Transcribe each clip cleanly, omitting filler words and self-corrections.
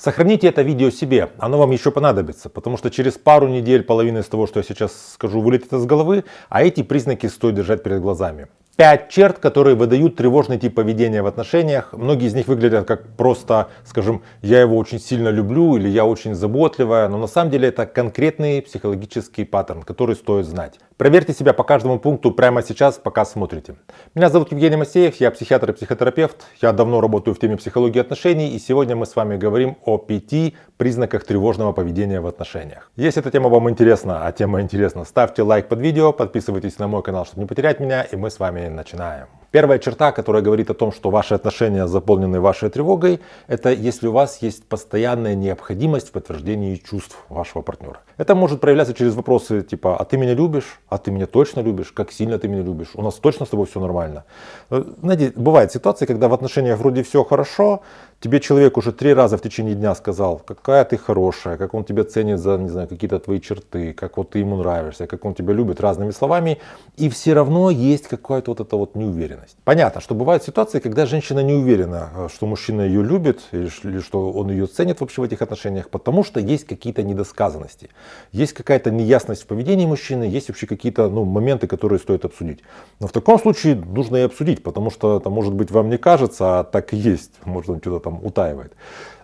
Сохраните это видео себе, оно вам еще понадобится, потому что через пару недель половина из того, что я сейчас скажу, вылетит из головы, а эти признаки стоит держать перед глазами. 5 черт, которые выдают тревожный тип поведения в отношениях. Многие из них выглядят как просто, скажем, я его очень сильно люблю или я очень заботливая, но на самом деле это конкретный психологический паттерн, который стоит знать. Проверьте себя по каждому пункту прямо сейчас, пока смотрите. Меня зовут Евгений Масеев, я психиатр и психотерапевт. Я давно работаю в теме психологии отношений, и сегодня мы с вами говорим о 5 признаках тревожного поведения в отношениях. Если эта тема вам интересна, а тема интересна, ставьте лайк под видео, подписывайтесь на мой канал, чтобы не потерять меня, и мы с вами начинаем. Первая черта, которая говорит о том, что ваши отношения заполнены вашей тревогой, это если у вас есть постоянная необходимость в подтверждении чувств вашего партнера. Это может проявляться через вопросы типа «а ты меня любишь?», «а ты меня точно любишь?», «как сильно ты меня любишь?», «у нас точно с тобой все нормально?». Знаете, бывают ситуации, когда в отношениях вроде все хорошо, тебе человек уже 3 раза в течение дня сказал, какая ты хорошая, как он тебя ценит за, не знаю, какие-то твои черты, как вот ты ему нравишься, как он тебя любит разными словами, и все равно есть какая-то вот эта вот неуверенность. Понятно, что бывают ситуации, когда женщина не уверена, что мужчина ее любит или что он ее ценит вообще в этих отношениях, потому что есть какие-то недосказанности, есть какая-то неясность в поведении мужчины, есть вообще какие-то моменты, которые стоит обсудить. Но в таком случае нужно и обсудить, потому что это, может быть, вам не кажется, а так и есть, может, он что-то там утаивает.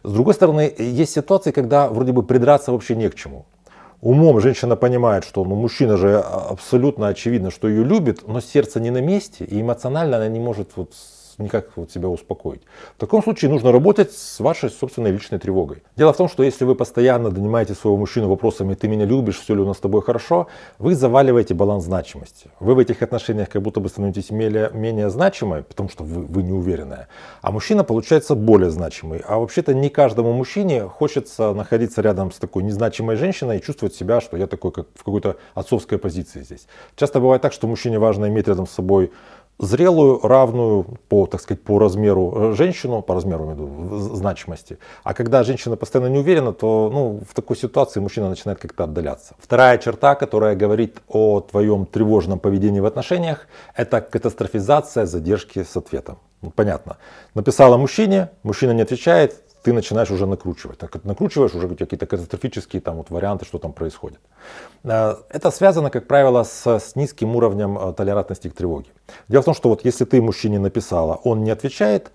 С другой стороны, есть ситуации, когда вроде бы придраться вообще не к чему. Умом женщина понимает, что мужчина же абсолютно очевидно, что ее любит, но сердце не на месте, и эмоционально она не может никак себя успокоить. В таком случае нужно работать с вашей собственной личной тревогой. Дело в том, что если вы постоянно донимаете своего мужчину вопросами «ты меня любишь, все ли у нас с тобой хорошо», вы заваливаете баланс значимости. Вы в этих отношениях как будто бы становитесь менее значимой, потому что вы неуверенная, а мужчина получается более значимый. А вообще-то не каждому мужчине хочется находиться рядом с такой незначимой женщиной и чувствовать себя, что я такой как в какой-то отцовской позиции здесь. Часто бывает так, что мужчине важно иметь рядом с собой зрелую, равную по, так сказать, по размеру женщину, по размеру значимости. А когда женщина постоянно не уверена, то в такой ситуации мужчина начинает как-то отдаляться. Вторая черта, которая говорит о твоем тревожном поведении в отношениях, это катастрофизация задержки с ответом. Понятно. Написала мужчине, мужчина не отвечает, ты начинаешь уже накручивать. Так накручиваешь уже какие-то катастрофические варианты, что там происходит. Это связано, как правило, с низким уровнем толерантности к тревоге. Дело в том, что если ты мужчине написала, он не отвечает,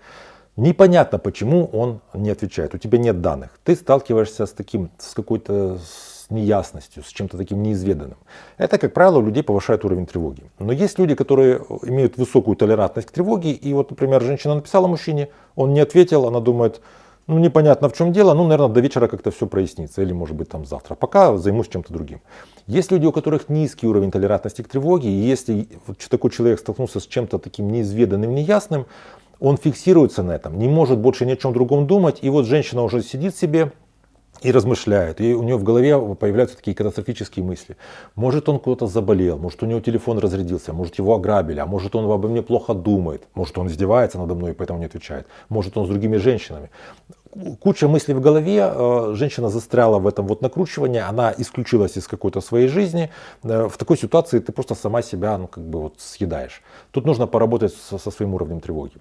непонятно, почему он не отвечает. У тебя нет данных. Ты сталкиваешься с какой-то неясностью, с чем-то таким неизведанным. Это, как правило, у людей повышает уровень тревоги. Но есть люди, которые имеют высокую толерантность к тревоге. И например, женщина написала мужчине, он не ответил, она думает, непонятно в чем дело, наверное, до вечера как-то все прояснится, или может быть завтра, пока займусь чем-то другим. Есть люди, у которых низкий уровень толерантности к тревоге, и если такой человек столкнулся с чем-то таким неизведанным, неясным, он фиксируется на этом, не может больше ни о чем другом думать, и женщина уже сидит себе и размышляет, и у нее в голове появляются такие катастрофические мысли. Может, он куда-то заболел, может, у него телефон разрядился, может, его ограбили, а может, он обо мне плохо думает, может, он издевается надо мной и поэтому не отвечает, может, он с другими женщинами. Куча мыслей в голове, женщина застряла в этом накручивании, она исключилась из какой-то своей жизни. В такой ситуации ты просто сама себя съедаешь. Тут нужно поработать со своим уровнем тревоги.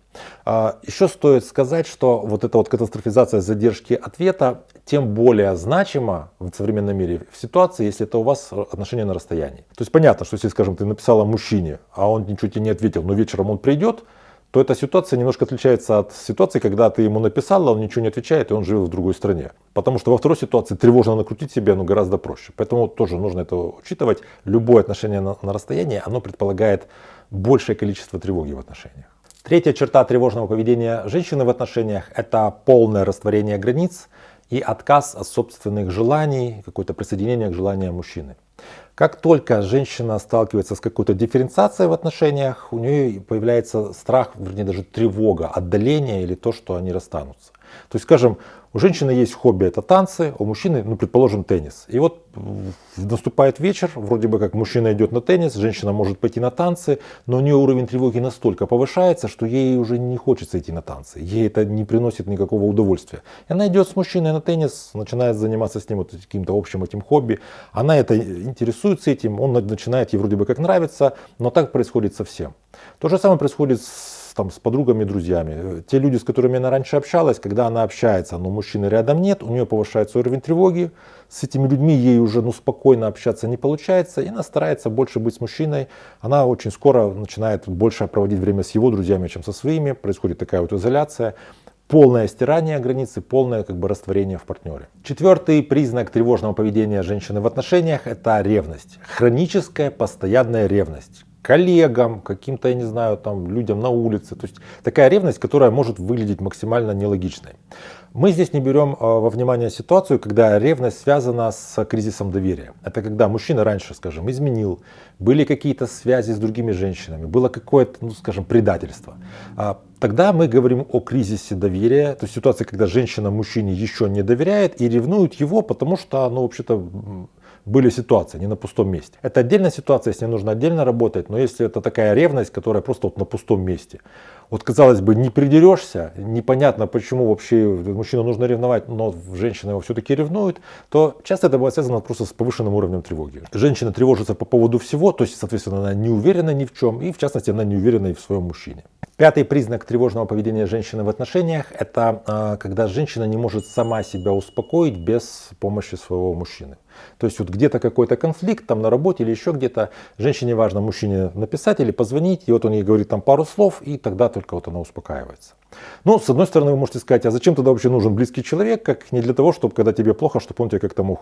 Еще стоит сказать, что эта катастрофизация задержки ответа тем более значима в современном мире в ситуации, если это у вас отношения на расстоянии. То есть понятно, что если, скажем, ты написала мужчине, а он ничего тебе не ответил, но вечером он придет, то эта ситуация немножко отличается от ситуации, когда ты ему написала, он ничего не отвечает, и он живет в другой стране. Потому что во второй ситуации тревожно накрутить себя гораздо проще. Поэтому тоже нужно это учитывать. Любое отношение на расстоянии, оно предполагает большее количество тревоги в отношениях. Третья черта тревожного поведения женщины в отношениях – это полное растворение границ и отказ от собственных желаний, какое-то присоединение к желаниям мужчины. Как только женщина сталкивается с какой-то дифференциацией в отношениях, у нее появляется страх, вернее даже тревога, отдаление или то, что они расстанутся. То есть, скажем, у женщины есть хобби, это танцы, у мужчины, предположим, теннис. И наступает вечер, вроде бы как мужчина идет на теннис, женщина может пойти на танцы, но у нее уровень тревоги настолько повышается, что ей уже не хочется идти на танцы. Ей это не приносит никакого удовольствия. И она идет с мужчиной на теннис, начинает заниматься с ним каким-то общим этим хобби. Она интересуется этим, он начинает ей вроде бы как нравится, но так происходит со всем. То же самое происходит с там, с подругами, друзьями. Те люди, с которыми она раньше общалась, когда она общается, но мужчины рядом нет, у нее повышается уровень тревоги. С этими людьми ей уже спокойно общаться не получается, и она старается больше быть с мужчиной. Она очень скоро начинает больше проводить время с его друзьями, чем со своими. Происходит такая вот изоляция. Полное стирание границы, полное растворение в партнере. Четвертый признак тревожного поведения женщины в отношениях — это ревность. Хроническая, постоянная ревность. Коллегам, каким-то, я не знаю, там, людям на улице. То есть такая ревность, которая может выглядеть максимально нелогичной. Мы здесь не берем во внимание ситуацию, когда ревность связана с кризисом доверия. Это когда мужчина раньше, скажем, изменил, были какие-то связи с другими женщинами, было какое-то, предательство. Тогда мы говорим о кризисе доверия, то есть ситуация, когда женщина мужчине еще не доверяет и ревнует его, потому что, вообще-то, были ситуации, не на пустом месте. Это отдельная ситуация, с ней нужно отдельно работать, но если это такая ревность, которая просто на пустом месте. Казалось бы, не придерешься, непонятно, почему вообще мужчину нужно ревновать, но женщина его все-таки ревнует, то часто это бывает связано просто с повышенным уровнем тревоги. Женщина тревожится по поводу всего, то есть, соответственно, она не уверена ни в чем, и в частности, она не уверена и в своем мужчине. Пятый признак тревожного поведения женщины в отношениях — это когда женщина не может сама себя успокоить без помощи своего мужчины. То есть где-то какой-то конфликт, там на работе или еще где-то, женщине важно мужчине написать или позвонить, и он ей говорит там пару слов, и тогда только она успокаивается. С одной стороны, вы можете сказать, а зачем тогда вообще нужен близкий человек, как не для того, чтобы когда тебе плохо, чтобы он тебя как-то мог,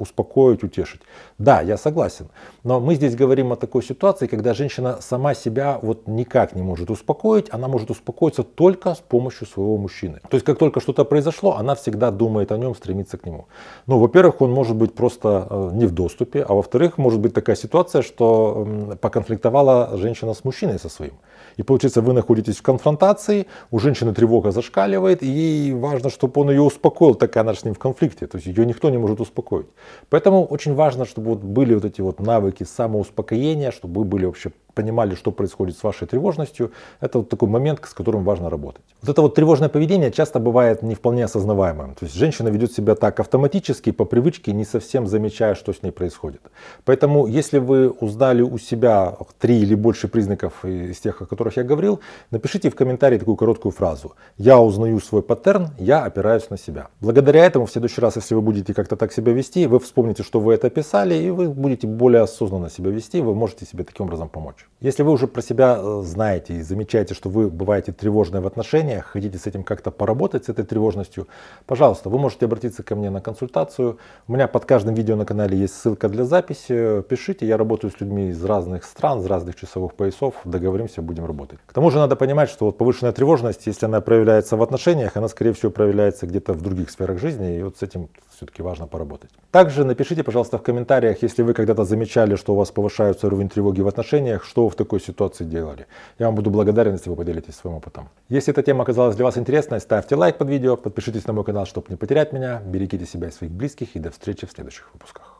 успокоить, утешить. Да, я согласен, но мы здесь говорим о такой ситуации, когда женщина сама себя никак не может успокоить, она может успокоиться только с помощью своего мужчины. То есть как только что-то произошло, она всегда думает о нем, стремится к нему. Во-первых, он может быть просто не в доступе, а во-вторых, может быть такая ситуация, что поконфликтовала женщина с мужчиной со своим. И получается, вы находитесь в конфронтации, у женщины тревога зашкаливает, и ей важно, чтобы он ее успокоил, так как она с ним в конфликте. То есть ее никто не может успокоить. Поэтому очень важно, чтобы были эти навыки самоуспокоения, чтобы вы были вообще понимали, что происходит с вашей тревожностью. Это такой момент, с которым важно работать. Это тревожное поведение часто бывает не вполне осознаваемым. То есть женщина ведет себя так автоматически, по привычке, не совсем замечая, что с ней происходит. Поэтому, если вы узнали у себя 3 или больше признаков из тех, о которых я говорил, напишите в комментарии такую короткую фразу: «Я узнаю свой паттерн, я опираюсь на себя». Благодаря этому в следующий раз, если вы будете как-то так себя вести, вы вспомните, что вы это писали, и вы будете более осознанно себя вести, вы можете себе таким образом помочь. Если вы уже про себя знаете и замечаете, что вы бываете тревожны в отношениях, хотите с этим как-то поработать, с этой тревожностью, пожалуйста, вы можете обратиться ко мне на консультацию. У меня под каждым видео на канале есть ссылка для записи. Пишите, я работаю с людьми из разных стран, из разных часовых поясов, договоримся, будем работать. К тому же надо понимать, что повышенная тревожность, если она проявляется в отношениях, она скорее всего проявляется где-то в других сферах жизни, и с этим все-таки важно поработать. Также напишите, пожалуйста, в комментариях, если вы когда-то замечали, что у вас повышается уровень тревоги в отношениях, что вы в такой ситуации делали. Я вам буду благодарен, если вы поделитесь своим опытом. Если эта тема оказалась для вас интересной, ставьте лайк под видео, подпишитесь на мой канал, чтобы не потерять меня, берегите себя и своих близких, и до встречи в следующих выпусках.